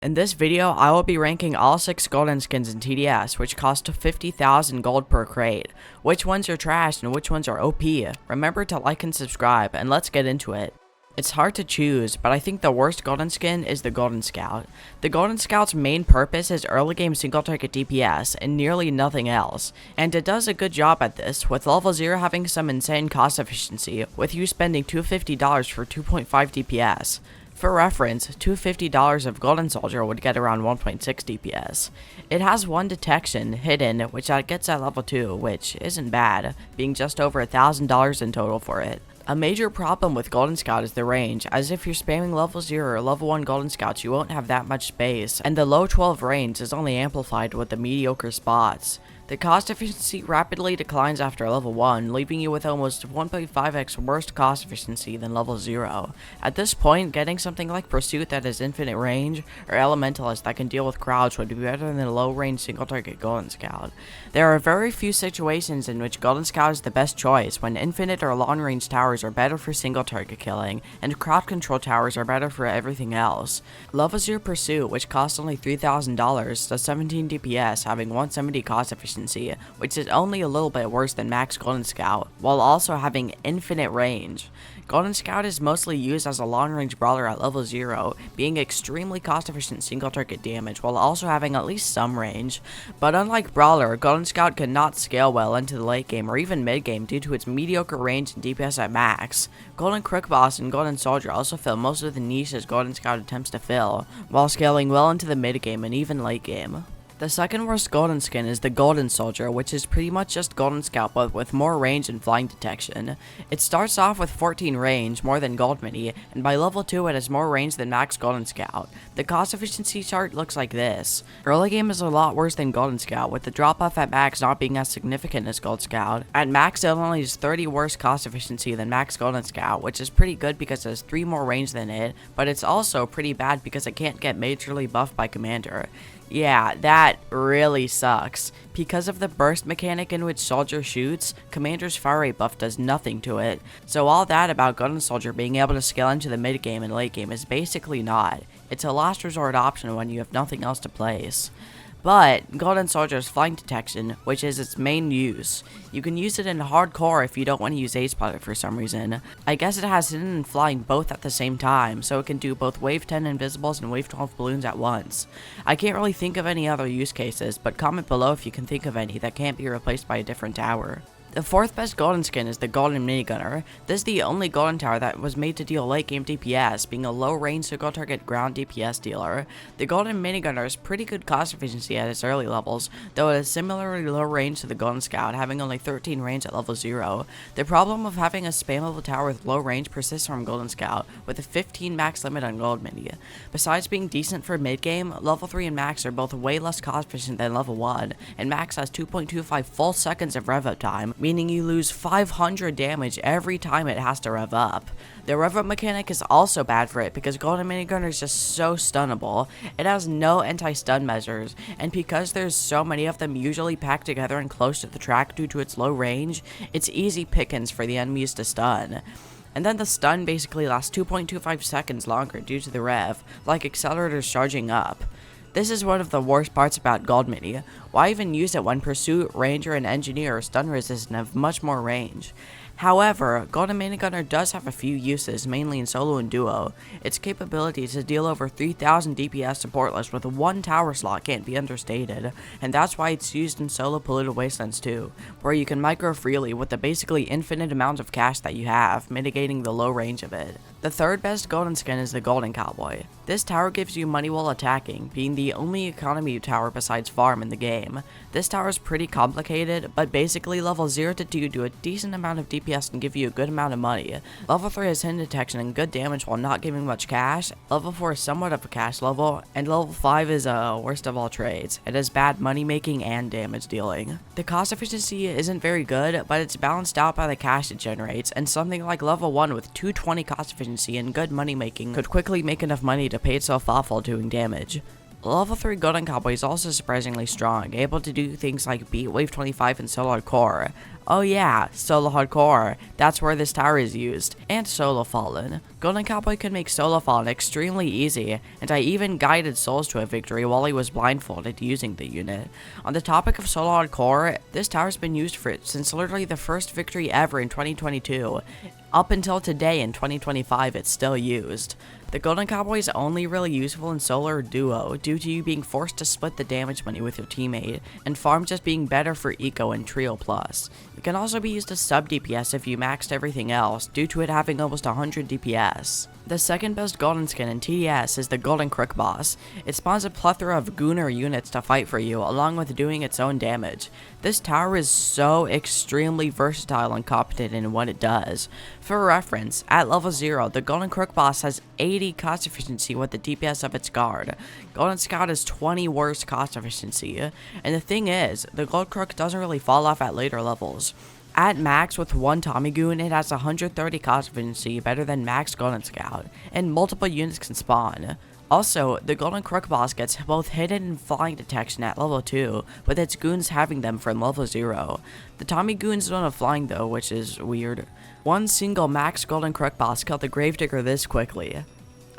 In this video, I will be ranking all 6 golden skins in TDS, which cost 50,000 gold per crate. Which ones are trash and which ones are OP. Remember to like and subscribe, and let's get into it. It's hard to choose, but I think the worst golden skin is the Golden Scout. The Golden Scout's main purpose is early game single target DPS and nearly nothing else, and it does a good job at this, with level 0 having some insane cost efficiency, with you spending $250 for 2.5 DPS. For reference, $250 of Golden Soldier would get around 1.6 DPS. It has one detection hidden, which that gets at level 2, which isn't bad, being just over $1,000 in total for it. A major problem with Golden Scout is the range, as if you're spamming level 0 or level 1 Golden Scouts you won't have that much space, and the low 12 range is only amplified with the mediocre spots. The cost efficiency rapidly declines after level 1, leaving you with almost 1.5x worse cost efficiency than level 0. At this point, getting something like Pursuit that has infinite range, or Elementalist that can deal with crowds would be better than a low range single target Golden Scout. There are very few situations in which Golden Scout is the best choice, when infinite or long range towers are better for single target killing, and crowd control towers are better for everything else. Level 0 Pursuit, which costs only $3,000, does 17 DPS, having 170 cost efficiency, which is only a little bit worse than max Golden Scout, while also having infinite range. Golden Scout is mostly used as a long-range brawler at level 0, being extremely cost-efficient single-target damage while also having at least some range. But unlike Brawler, Golden Scout cannot scale well into the late game or even mid-game due to its mediocre range and DPS at max. Golden Crook Boss and Golden Soldier also fill most of the niches Golden Scout attempts to fill, while scaling well into the mid-game and even late game. The second worst golden skin is the Golden Soldier, which is pretty much just Golden Scout but with more range and flying detection. It starts off with 14 range, more than Gold Mini, and by level 2 it has more range than max Golden Scout. The cost efficiency chart looks like this. Early game is a lot worse than Golden Scout, with the drop off at max not being as significant as Gold Scout. At max it only has 30 worse cost efficiency than max Golden Scout, which is pretty good because it has 3 more range than it, but it's also pretty bad because it can't get majorly buffed by Commander. Yeah, that really sucks. Because of the burst mechanic in which Soldier shoots, Commander's fire rate buff does nothing to it, so all that about Golden Soldier being able to scale into the mid game and late game is basically not. It's a last resort option when you have nothing else to place. But Golden Soldier's flying detection, which is its main use. You can use it in hardcore if you don't want to use Ace Pilot for some reason. I guess it has hidden and flying both at the same time, so it can do both wave 10 invisibles and wave 12 balloons at once. I can't really think of any other use cases, but comment below if you can think of any that can't be replaced by a different tower. The fourth best golden skin is the Golden Minigunner. This is the only golden tower that was made to deal late game DPS, being a low range single target ground DPS dealer. The Golden Minigunner is pretty good cost efficiency at its early levels, though it is similarly low range to the Golden Scout, having only 13 range at level 0. The problem of having a spammable tower with low range persists from Golden Scout, with a 15 max limit on Gold Mini. Besides being decent for mid game, level 3 and max are both way less cost efficient than level 1, and max has 2.25 full seconds of rev up time, meaning you lose 500 damage every time it has to rev up. The rev up mechanic is also bad for it because Golden Minigunner is just so stunnable. It has no anti-stun measures, and because there's so many of them usually packed together and close to the track due to its low range, it's easy pickings for the enemies to stun. And then the stun basically lasts 2.25 seconds longer due to the rev, like accelerators charging up. This is one of the worst parts about Gold Mini. Why even use it when Pursuit, Ranger, and Engineer are stun resistant and have much more range? However, Golden Minigunner does have a few uses, mainly in solo and duo. Its capability to deal over 3,000 DPS supportless with one tower slot can't be understated, and that's why it's used in solo polluted wastelands too, where you can micro freely with the basically infinite amount of cash that you have, mitigating the low range of it. The third best golden skin is the Golden Cowboy. This tower gives you money while attacking, being the only economy tower besides farm in the game. This tower is pretty complicated, but basically level 0 to 2 do a decent amount of DPS and give you a good amount of money. Level 3 has hidden detection and good damage while not giving much cash, level 4 is somewhat of a cash level, and level 5 is worst of all trades. It has bad money making and damage dealing. The cost efficiency isn't very good, but it's balanced out by the cash it generates, and something like level 1 with 220 cost efficiency and good money making could quickly make enough money to pay itself off while doing damage. Level 3 Golden Cowboy is also surprisingly strong, able to do things like beat Wave 25 in solo hardcore. Oh yeah, solo hardcore, that's where this tower is used, and solo fallen. Golden Cowboy can make solo fallen extremely easy, and I even guided souls to a victory while he was blindfolded using the unit. On the topic of solo hardcore, this tower's been used for it since literally the first victory ever in 2022. Up until today in 2025, it's still used. The Golden Cowboy is only really useful in solo or duo, due to you being forced to split the damage money with your teammate, and farm just being better for eco and trio plus. It can also be used as sub DPS if you maxed everything else, due to it having almost 100 DPS. The second best golden skin in TDS is the Golden Crook boss. It spawns a plethora of gunner units to fight for you, along with doing its own damage. This tower is so extremely versatile and competent in what it does. For reference, at level 0, the Golden Crook boss has 80 cost efficiency with the DPS of its guard. Golden Scout has 20 worse cost efficiency. And the thing is, the Gold Crook doesn't really fall off at later levels. At max with one Tommy Goon, it has 130 cost efficiency, better than max Golden Scout, and multiple units can spawn. Also, the Golden Crook boss gets both hidden and flying detection at level 2, with its goons having them from level 0. The Tommy Goons don't have flying though, which is weird. One single max Golden Crook boss killed the Gravedigger this quickly.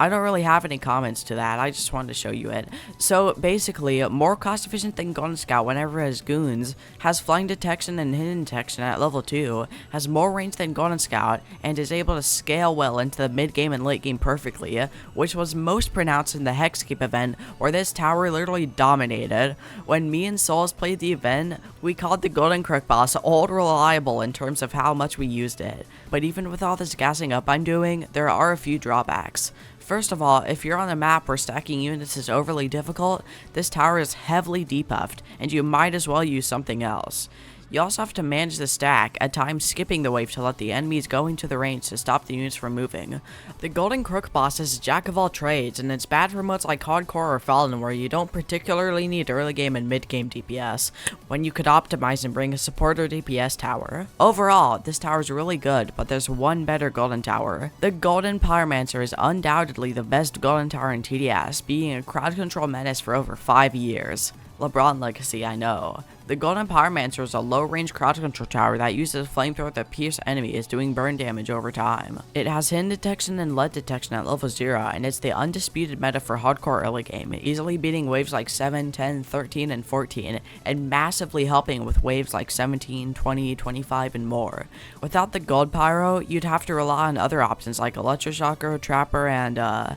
I don't really have any comments to that, I just wanted to show you it. So basically, more cost efficient than Golden Scout whenever it has goons, has flying detection and hidden detection at level 2, has more range than Golden Scout, and is able to scale well into the mid game and late game perfectly, which was most pronounced in the Hexcape event, where this tower literally dominated. When me and Souls played the event, we called the Golden Crook boss old reliable in terms of how much we used it. But even with all this gassing up I'm doing, there are a few drawbacks. First of all, if you're on a map where stacking units is overly difficult, this tower is heavily debuffed, and you might as well use something else. You also have to manage the stack, at times skipping the wave to let the enemies go into the range to stop the units from moving. The Golden Crook boss is a jack of all trades, and it's bad for modes like Hardcore or Fallen where you don't particularly need early game and mid game DPS, when you could optimize and bring a support or DPS tower. Overall, this tower is really good, but there's one better golden tower. The Golden Pyromancer is undoubtedly the best golden tower in TDS, being a crowd control menace for over 5 years. LeBron legacy, I know. The Golden Pyromancer is a low-range crowd control tower that uses a flamethrower to pierce enemies, doing burn damage over time. It has hidden detection and lead detection at level 0, and it's the undisputed meta for hardcore early game, easily beating waves like 7, 10, 13, and 14, and massively helping with waves like 17, 20, 25, and more. Without the Gold Pyro, you'd have to rely on other options like Electroshocker, Trapper, and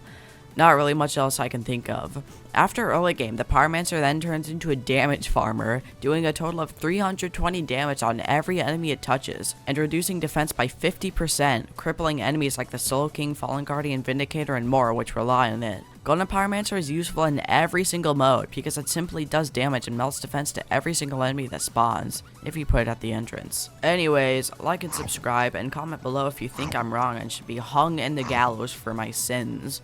not really much else I can think of. After early game, the Pyromancer then turns into a damage farmer, doing a total of 320 damage on every enemy it touches, and reducing defense by 50%, crippling enemies like the Soul King, Fallen Guardian, Vindicator, and more which rely on it. Golden Pyromancer is useful in every single mode because it simply does damage and melts defense to every single enemy that spawns, if you put it at the entrance. Anyways, like and subscribe, and comment below if you think I'm wrong and should be hung in the gallows for my sins.